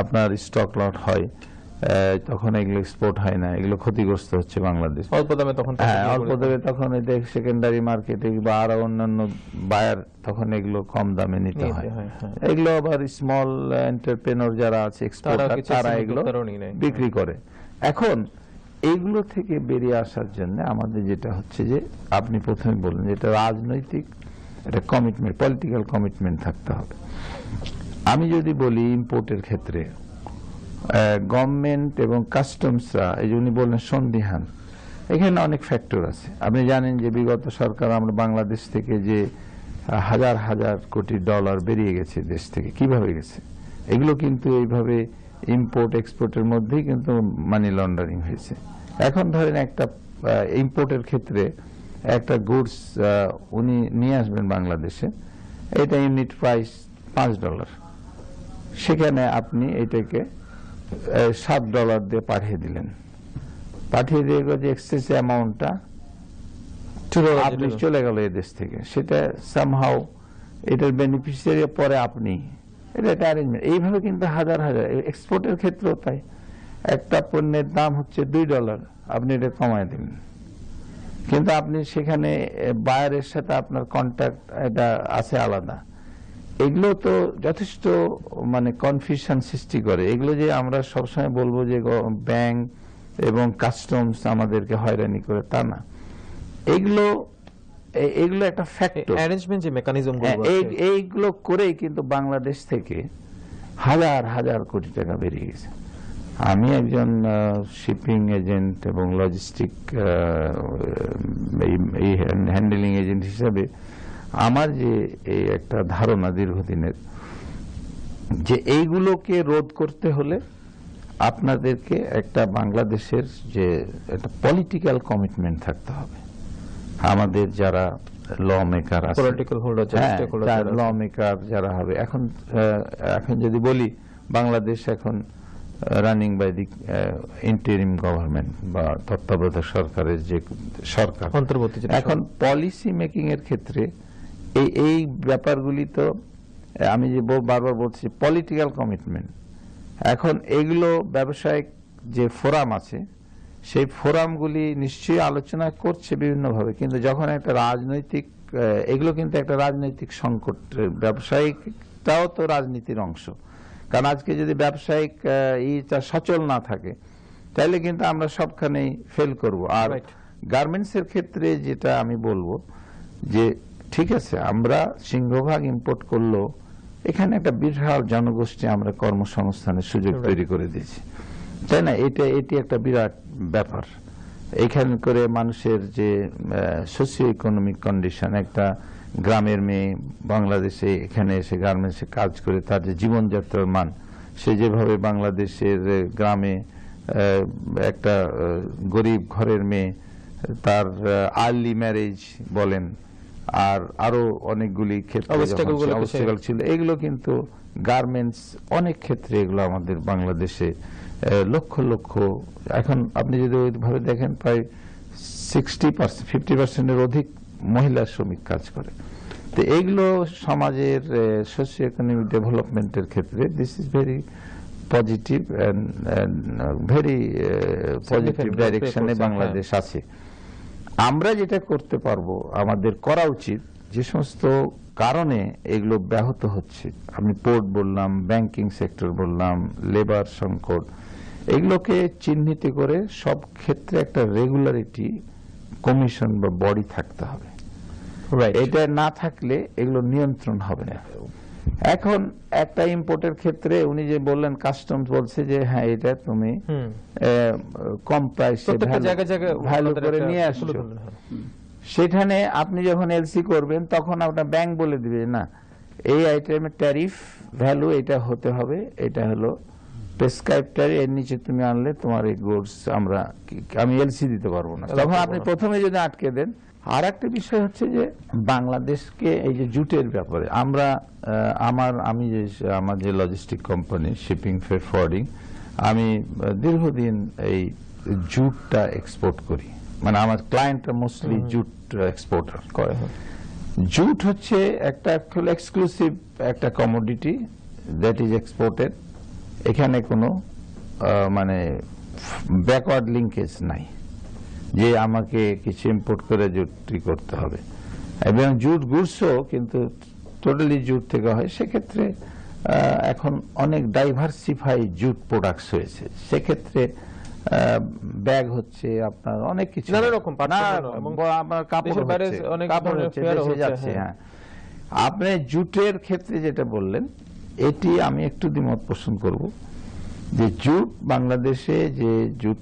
S3: আপনার স্টক লট হয়, তখন এগুলো এক্সপোর্ট হয় না, এগুলো ক্ষতিগ্রস্ত হচ্ছে বাংলাদেশ।
S1: অল্প দামে তখন
S3: এদের সেকেন্ডারি মার্কেটে বা আরো অন্যান্য বায়ার তখন এগুলো কম দামে নিতে হয়। এগুলো আবার স্মল এন্টারপ্রেনর যারা আছে এক্সপোর্টার, তারা এগুলো বিক্রি করে। এখন এইগুলো থেকে বেরিয়ে আসার জন্য আমাদের যেটা হচ্ছে যে আপনি প্রথমে বললেন, যেটা রাজনৈতিক একটা কমিটমেন্ট, পলিটিক্যাল কমিটমেন্ট থাকতে হবে। আমি যদি বলি ইম্পোর্টের ক্ষেত্রে গভর্নমেন্ট এবং কাস্টমসরা, এই যে উনি বললেন সন্দিহান, এখানে অনেক ফ্যাক্টর আছে। আপনি জানেন যে বিগত সরকার আমরা বাংলাদেশ থেকে যে হাজার হাজার কোটি ডলার বেরিয়ে গেছে দেশ থেকে, কিভাবে গেছে? এগুলো কিন্তু এইভাবে ইম্পোর্ট এক্সপোর্টের মধ্যেই কিন্তু মানি লন্ডারিং হয়েছে। এখন ধরেন একটা ইম্পোর্টের ক্ষেত্রে একটা গুডস উনি নিয়ে আসবেন বাংলাদেশে, এটা ইউনিট প্রাইস $5, সেখানে আপনি এটাকে $7 দিয়ে পাঠিয়ে দিলেন, পাঠিয়ে দিয়ে যে এক্সচেঞ্জ অ্যামাউন্টটা আপনি চলে গেল এই দেশ থেকে, সেটা সামহাও এটার বেনিফিশিয়ারি পরে আপনি, এটা একটা অ্যারেঞ্জমেন্ট। এইভাবে কিন্তু হাজার হাজার, এক্সপোর্টের ক্ষেত্রেও তাই। একটা পণ্যের দাম হচ্ছে $2, আপনি এটা কমায় দিলেন, কিন্তু আপনি সেখানে বায়ারের সাথে আপনার কন্ট্যাক্ট এটা আছে আলাদা। এগুলো তো যথেষ্ট মানে কনফিউশন সৃষ্টি করে। এগুলো যে আমরা সবসময় বলবো যে ব্যাংক এবং কাস্টমস আমাদেরকে হয়রানি করে, তা না। এগুলো একটা ফ্যাক্টর,
S1: অ্যারেঞ্জমেন্ট যে মেকানিজম
S3: এইগুলো করেই কিন্তু বাংলাদেশ থেকে হাজার হাজার কোটি টাকা বেরিয়ে গেছে। আমি একজন শিপিং এজেন্ট এবং লজিস্টিক হ্যান্ডেলিং এজেন্ট হিসাবে আমার যে এই একটা ধারণা দীর্ঘদিনের, যে এইগুলোকে রোধ করতে হলে আপনাদেরকে একটা বাংলাদেশের যে একটা পলিটিক্যাল কমিটমেন্ট থাকতে হবে। আমাদের যারা ল মেকার আছে,
S1: পলিটিক্যাল হোল্ডার,
S3: ল মেকার যারা হবে, এখন যদি বলি বাংলাদেশ এখন running by the interim government বা তত্ত্বাবধায়ক সরকারের যে সরকার,
S1: অন্তর্বর্তী,
S3: এখন পলিসি মেকিং এর ক্ষেত্রে এই ব্যাপারগুলি তো আমি যে বারবার বলছি পলিটিক্যাল কমিটমেন্ট। এখন এগুলো ব্যবসায়িক যে ফোরাম আছে, সেই ফোরামগুলি নিশ্চয়ই আলোচনা করছে বিভিন্নভাবে, কিন্তু যখন একটা রাজনৈতিক, এগুলো কিন্তু একটা রাজনৈতিক সংকট, ব্যবসায়িকটাও তো রাজনীতির অংশ। কারণ আজকে যদি ব্যবসায়িক ইটা সচল না থাকে, তাহলে কিন্তু আমরা সবখানেই ফেল করব। আর গার্মেন্টস এর ক্ষেত্রে যেটা আমি বলবো যে ঠিক আছে, আমরা সিংহভাগ ইম্পোর্ট করলেও এখানে একটা বিশাল জনগোষ্ঠী আমরা কর্মসংস্থানের সুযোগ তৈরি করে দিয়েছি, তাই না? এটি একটা বিরাট ব্যাপার। এখানে করে মানুষের যে সোশিও ইকোনমিক কন্ডিশন, একটা গ্রামের মেয়ে বাংলাদেশে এখানে এসে গার্মেন্টসে কাজ করে তার যে জীবনযাত্রার মান, সে যেভাবে বাংলাদেশের গ্রামে একটা গরিব ঘরের মেয়ে, তার আর্লি ম্যারেজ বলেন, আর আরো অনেকগুলি ক্ষেত্রে অবস্টাকেল ছিল, এগুলো কিন্তু গার্মেন্টস অনেক ক্ষেত্রে এগুলো আমাদের বাংলাদেশে লক্ষ লক্ষ, এখন আপনি যদি ওইভাবে দেখেন প্রায় 50% অধিক মহিলা শ্রমিক কাজ করে। তো এইগুলো সমাজের সোশিও ইকোনমিক ডেভেলপমেন্টের ক্ষেত্রে this is very positive and very positive ডাইরেকশনে বাংলাদেশ আছে। আমরা যেটা করতে পারবো, আমাদের করা উচিত, যে সমস্ত কারণে এগুলো ব্যাহত হচ্ছে, আমি পোর্ট বললাম, ব্যাংকিং সেক্টর বললাম, লেবার সংকট, এগুলোকে চিহ্নিত করে সব ক্ষেত্রে একটা রেগুলারিটি কমিশন বা বডি থাকতে হবে। এটা না থাকলে এগুলো নিয়ন্ত্রণ হবে না। এখন একটা ইম্পোর্টের ক্ষেত্রে উনি যে বললেন, কাস্টমস বলছে যে হ্যাঁ এটা তুমি কম প্রাইসে ভ্যালু করে নিয়ে আসছো, সেখানে আপনি যখন এলসি করবেন তখন আপনার ব্যাংক বলে দিবে না, এই আইটেমের ট্যারিফ ভ্যালু এটা হতে হবে, এটা হলো প্রেসক্রাইব ট্যারিফ, এর নিচে তুমি আনলে তোমার এই গুডস আমি এলসি দিতে পারবো না। তখন আপনি প্রথমে যদি আটকে দেন। আর একটা বিষয় হচ্ছে যে বাংলাদেশকে এই যে জুটের ব্যাপারে আমার যে logistic company shipping freight forwarding, আমি দীর্ঘদিন এই জুটটা এক্সপোর্ট করি, মানে আমার ক্লায়েন্টরা মোস্টলি জুট এক্সপোর্টার করে। জুট হচ্ছে একটা এক্সক্লুসিভ একটা কমোডিটি দ্যাট ইজ এক্সপোর্টেড, এখানে কোনো মানে ব্যাকওয়ার্ড লিঙ্কেজ নাই যে আমাকে কিছু ইম্পোর্ট করে জুটটি করতে হবে, এবং জুট গুডসও কিন্তু টোটালি জুট থেকে হয়। সেক্ষেত্রে এখন অনেক ডাইভার্সিফাই জুট প্রোডাক্টস হয়েছে, সেক্ষেত্রে ব্যাগ হচ্ছে আপনার অনেক কিছু,
S1: নানা রকম
S3: আপনার কাপড় হচ্ছে, হ্যাঁ, আপনি জুটের ক্ষেত্রে যেটা বললেন, এটি আমি একটু দ্বিমত পোষণ করব যে জুট বাংলাদেশে যে জুট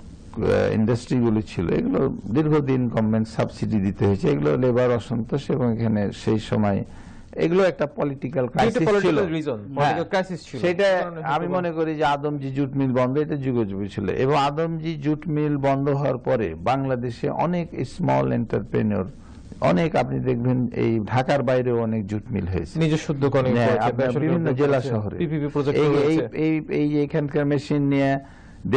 S3: ইন্ডাস্ট্রিগুলো ছিল এগুলো দীর্ঘদিন গভর্নমেন্ট সাবসিডি দিতে হয়েছে, এগুলো লেবার অসন্তোষ এবং এখানে সেই সময় এগুলো একটা পলিটিক্যাল ক্রাইসিস ছিল। সেটা আমি মনে করি যে আদমজি জুট মিল বন্ধ, এটা যুগোপযোগী ছিল, এবং আদমজি জুট মিল বন্ধ হওয়ার পরে বাংলাদেশে অনেক স্মল এন্টারপ্রেনিয়র, অনেক আপনি দেখবেন এই ঢাকার বাইরেও অনেক জুট মিল হয়েছে
S1: নিজস্ব দোকানে
S3: বিভিন্ন জেলা শহরে। এই এখানকার মেশিন নিয়ে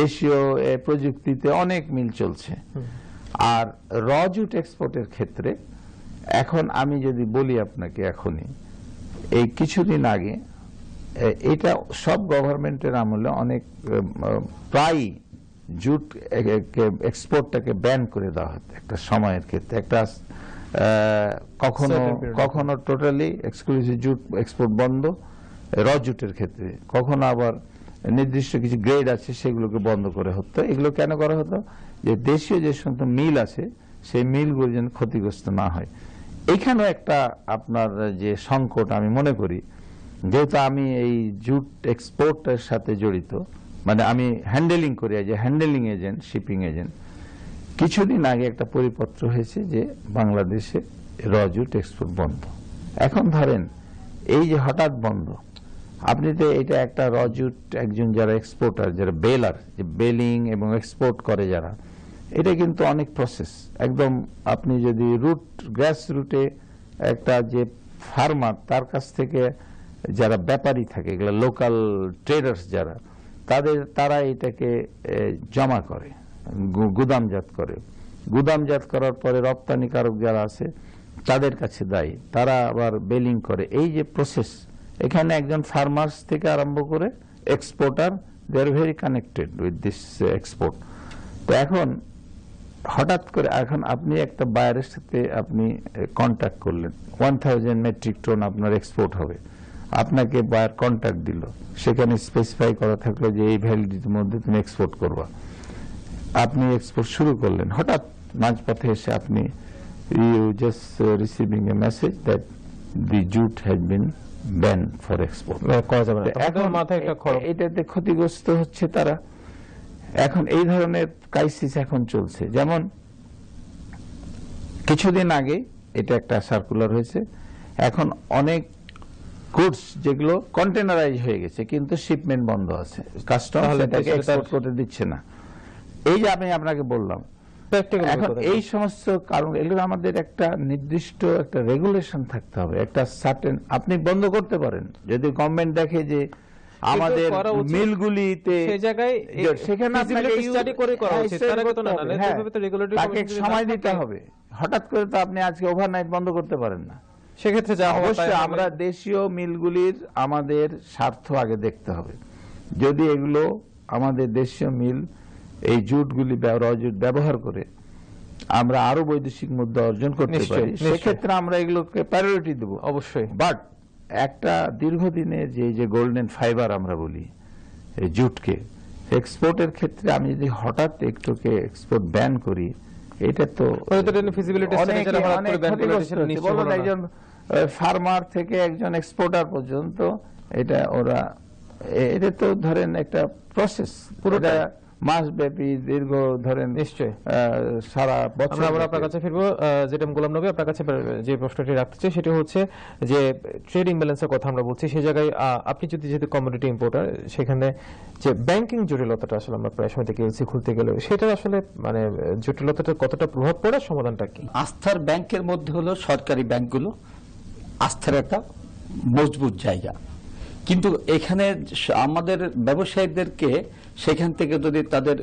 S3: দেশীয় প্রযুক্তিতে অনেক মিল চলছে। আর র জুট এক্সপোর্টের ক্ষেত্রে এখন আমি যদি বলি আপনাকে, এখনই এই কিছুদিন আগে এটা সব গভর্নমেন্টের আমলে অনেক প্রায় জুট এক্সপোর্টটাকে ব্যান করে দেওয়া হতো একটা সময়ের ক্ষেত্রে, একটা কখনো টোটালি এক্সক্লুসিভ জুট এক্সপোর্ট বন্ধ র জুটের ক্ষেত্রে, কখনো আবার নির্দিষ্ট কিছু গ্রেড আছে সেগুলোকে বন্ধ করে হতো। এগুলো কেন করা হতো? যে দেশীয় যে সমস্ত মিল আছে সেই মিলগুলো যেন ক্ষতিগ্রস্ত না হয়। এখানেও একটা আপনার যে সংকট আমি মনে করি, যেহেতু আমি এই জুট এক্সপোর্টের সাথে জড়িত, মানে আমি হ্যান্ডেলিং করি, যে হ্যান্ডেলিং এজেন্ট, শিপিং এজেন্ট, কিছুদিন আগে একটা পরিপত্র হয়েছে যে বাংলাদেশে র জুট এক্সপোর্ট বন্ধ। এখন ধরেন এই যে হঠাৎ বন্ধ, আপনি তো এটা একটা র জুট একজন যারা এক্সপোর্টার, যারা বেলার, যে বেলিং এবং এক্সপোর্ট করে যারা, এটা কিন্তু অনেক প্রসেস। একদম আপনি যদি গ্রাস রুটে একটা যে ফার্মার, তার কাছ থেকে যারা ব্যাপারী থাকে, এগুলো লোকাল ট্রেডার্স যারা, তারা এটাকে জমা করে, গুদামজাত করে, গুদামজাত করার পরে রপ্তানিকারক যারা আছে তাদের কাছে দেয়, তারা আবার বেলিং করে। এই যে প্রসেস, এখানে একজন ফার্মার্স থেকে আরম্ভ করে exporter, they are very connected with this export. তো এখন হঠাৎ করে এখন আপনি একটা বায়ারের সাথে আপনি কন্ট্যাক্ট করলেন, 1000 মেট্রিক টন আপনার এক্সপোর্ট হবে, আপনাকে বায়ার কন্ট্যাক্ট দিল, সেখানে স্পেসিফাই করা থাকলো যে এই ভ্যালিডিটির মধ্যে তুমি এক্সপোর্ট করবা। আপনি এক্সপোর্ট শুরু করলেন, হঠাৎ মাঝপথে এসে আপনি you just receiving a message that the jute has been ban for export. এটাতে ক্ষতিগ্রস্ত হচ্ছে তারা। এখন এই ধরনের ক্রাইসিস এখন চলছে। যেমন কিছুদিন আগে এটা একটা সার্কুলার হয়েছে, এখন অনেক গুডস যেগুলো কন্টেনারাইজ হয়ে গেছে কিন্তু শিপমেন্ট বন্ধ আছে, কাস্টমস এটাকে এক্সপোর্ট করতে দিচ্ছে না। এই যে আমি আপনাকে বললাম, এখন এই সমস্ত কারণ, এগুলো আমাদের একটা নির্দিষ্ট একটা রেগুলেশন থাকতে হবে, একটা সার্টেন। আপনি বন্ধ করতে পারেন যদি গভর্নমেন্ট দেখে যে আমাদের মিলগুলিতে সেখানে তাকে সময় দিতে হবে। হঠাৎ করে তো আপনি আজকে ওভারনাইট বন্ধ করতে পারেন না।
S1: সেক্ষেত্রে
S3: অবশ্যই আমরা দেশীয় মিলগুলির আমাদের স্বার্থ আগে দেখতে হবে। যদি এগুলো আমাদের দেশীয় মিল এই জুটগুলি জুট ব্যবহার করে আমরা আরো বৈদেশিক মুদ্রা অর্জন করতে পারি, সেক্ষেত্রে আমরা এগুলোকে প্রায়োরিটি দেবো
S1: অবশ্যই।
S3: বাট একটা দীর্ঘদিনের যে গোল্ডেন ফাইবার আমরা বলি এই জুটকে, এক্সপোর্টের ক্ষেত্রে আমি যদি হঠাৎ একটুকে এক্সপোর্ট ব্যান করি, এটা তো একজন ফার্মার থেকে একজন এক্সপোর্টার পর্যন্ত এটা তো ধরেন একটা প্রসেস, পুরোটা মাসব্যাপী দীর্ঘ, ধরেন
S1: নিশ্চয়ই
S3: সারা বছর।
S1: আমরা আপনার কাছে ফিরবো, যেটা গোলাম নবী আপনার কাছে যে প্রশ্নটি রাখতে চাই সেটি হচ্ছে যে ট্রেড ইমব্যালেন্সের কথা আমরা বলছি, সেই জায়গায় আপনি যদি যেহেতু কমোডিটি ইম্পোর্টার, সেখানে যে ব্যাংকিং জটিলতাটা আসলে আমরা প্রায় সময় থেকে এলসি খুলতে গেলে সেটা আসলে মানে জটিলতাটা কতটা প্রভাব পড়ে, সমাধানটা কি?
S4: আস্থার ব্যাংকের মধ্যে হলো সরকারি ব্যাংকগুলো আস্থার একটা মজবুত জায়গা, কিন্তু এখানে আমাদের ব্যবসায়ীদেরকে সেখান থেকে যদি তাদের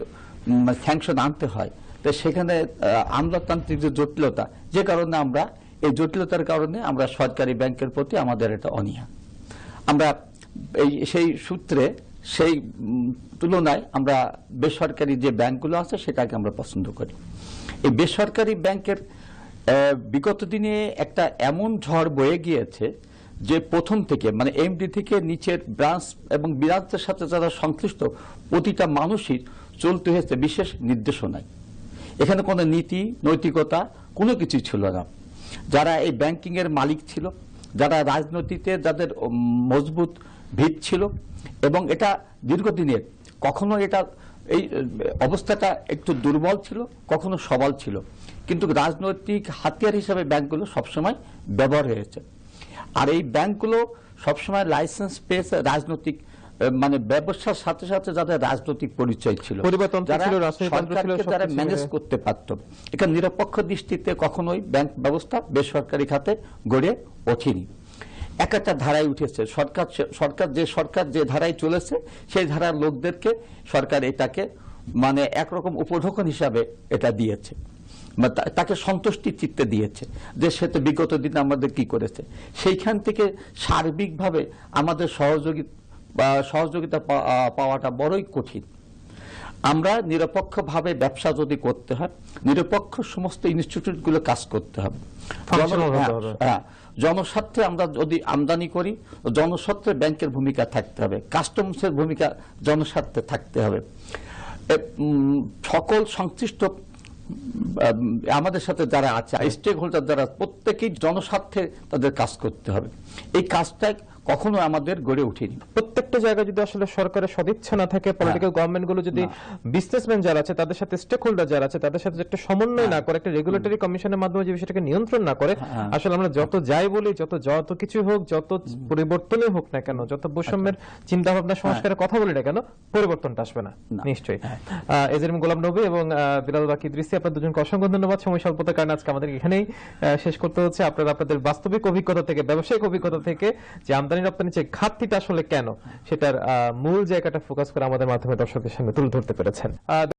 S4: স্যাংশন আনতে হয়, তো সেখানে আমলাতান্ত্রিক যে জটিলতা, যে কারণে আমরা এই জটিলতার কারণে আমরা সরকারি ব্যাংকের প্রতি আমাদের এটা অনীহা। আমরা সেই সূত্রে সেই তুলনায় আমরা বেসরকারি যে ব্যাংকগুলো আছে সেটাকে আমরা পছন্দ করি। এই বেসরকারি ব্যাংকের বিগত দিনে একটা এমন ঝড় বয়ে গিয়েছে যে প্রথম থেকে মানে এমডি থেকে নিচের ব্রাঞ্চ এবং ব্রাঞ্চের সাথে যারা সংশ্লিষ্ট প্রতিটা মানুষই চলতে হয়েছে বিশেষ নির্দেশনায়। এখানে কোনো নীতি নৈতিকতা কোনো কিছু ছিল না। যারা এই ব্যাংকিং এর মালিক ছিল, যারা রাজনীতিতে যাদের মজবুত ভিত ছিল এবং এটা দীর্ঘদিনের, কখনো এটা এই অবস্থাটা একটু দুর্বল ছিল, কখনো সবল ছিল, কিন্তু রাজনৈতিক হাতিয়ার হিসেবে ব্যাংকগুলো সবসময় ব্যবহার হয়েছে। আর এই ব্যাংকগুলো সবসময় লাইসেন্স পেয়েছে রাজনৈতিক মানে ব্যবসার সাথে সাথে যাদের রাজনৈতিক পরিচয় ছিল,
S1: পরিবারতন্ত্র
S4: যারা
S1: ছিল, রাষ্ট্রযন্ত্র ছিল,
S4: সরকারকে যারা
S1: সবকিছু
S4: ম্যানেজ
S1: মিলে।
S4: করতে পারত। এখানে নিরপেক্ষ দৃষ্টিতে কখনোই ব্যাংক ব্যবস্থা বেসরকারি খাতে গড়ে ওঠেনি, এক একটা ধারায় উঠেছে। সরকার যে ধারায় চলেছে সেই ধারার লোকদেরকে সরকার এটাকে মানে একরকম উপঢৌকন হিসাবে এটা দিয়েছে, তাকে সন্তুষ্টি চিত্তে দিয়েছে যে সে তো বিগত দিনে আমাদের কি করেছে। সেইখান থেকে সার্বিকভাবে আমাদের সহযোগিতা পাওয়াটা বড়ই কঠিন। আমরা নিরপেক্ষভাবে ব্যবসা যদি করতে হয়, নিরপেক্ষ সমস্ত ইনস্টিটিউটগুলো কাজ করতে হবে।
S1: Functional হতে হবে।
S4: হ্যাঁ, জনস্বার্থে আমরা যদি আমদানি করি, জনস্বার্থে ব্যাংকের ভূমিকা থাকতে হবে, কাস্টমসের ভূমিকা জনস্বার্থে থাকতে হবে। সকল সংশ্লিষ্ট আমাদের সাথে যারা আছে, স্টেক হোল্ডার যারা, প্রত্যেকেই জনস্বার্থে তাদের কাজ করতে হবে। এই কাজটা কখনো আমাদের গড়ে ওঠেনি।
S1: প্রত্যেকটা জায়গায় যদি আসলে সরকারের সদিচ্ছা না থাকে, পলিটিক্যাল গভর্নমেন্ট গুলো যদি বিজনেসম্যান যারা আছে তাদের সাথে, স্টেক হোল্ডার যারা আছে তাদের সাথে একটা সমন্বয় না করে, একটা রেগুলেটরি কমিশনের মাধ্যমে যে বিষয়টাকে নিয়ন্ত্রণ না করে, আসলে আমরা যত যাই বলি, যত কিছু হোক, যত পরিবর্তনই হোক না কেন, যত বৈষম্যের চিন্তা ভাবনা সংস্কারের কথা বলি না কেন, পরিবর্তনটা আসবে না নিশ্চয়ই। এজেরিম গোলাম নবী এবং বিলাল বাকি ইদ্রিসী, আপনার দুজনকে অসংখ্য ধন্যবাদ। সময় স্বল্পতার কারণে আজকে আমাদের এখানেই শেষ করতে হচ্ছে। আপনারা আপনাদের বাস্তবিক অভিজ্ঞতা থেকে, ব্যবসায়িক অভিজ্ঞতা থেকে যে আমদানি রপ্তানি যে ঘাটতিটা আসলে কেন, সেটার মূল জায়গাটা ফোকাস করে আমাদের মাধ্যমে দর্শকদের সামনে তুলে ধরতে পেরেছেন।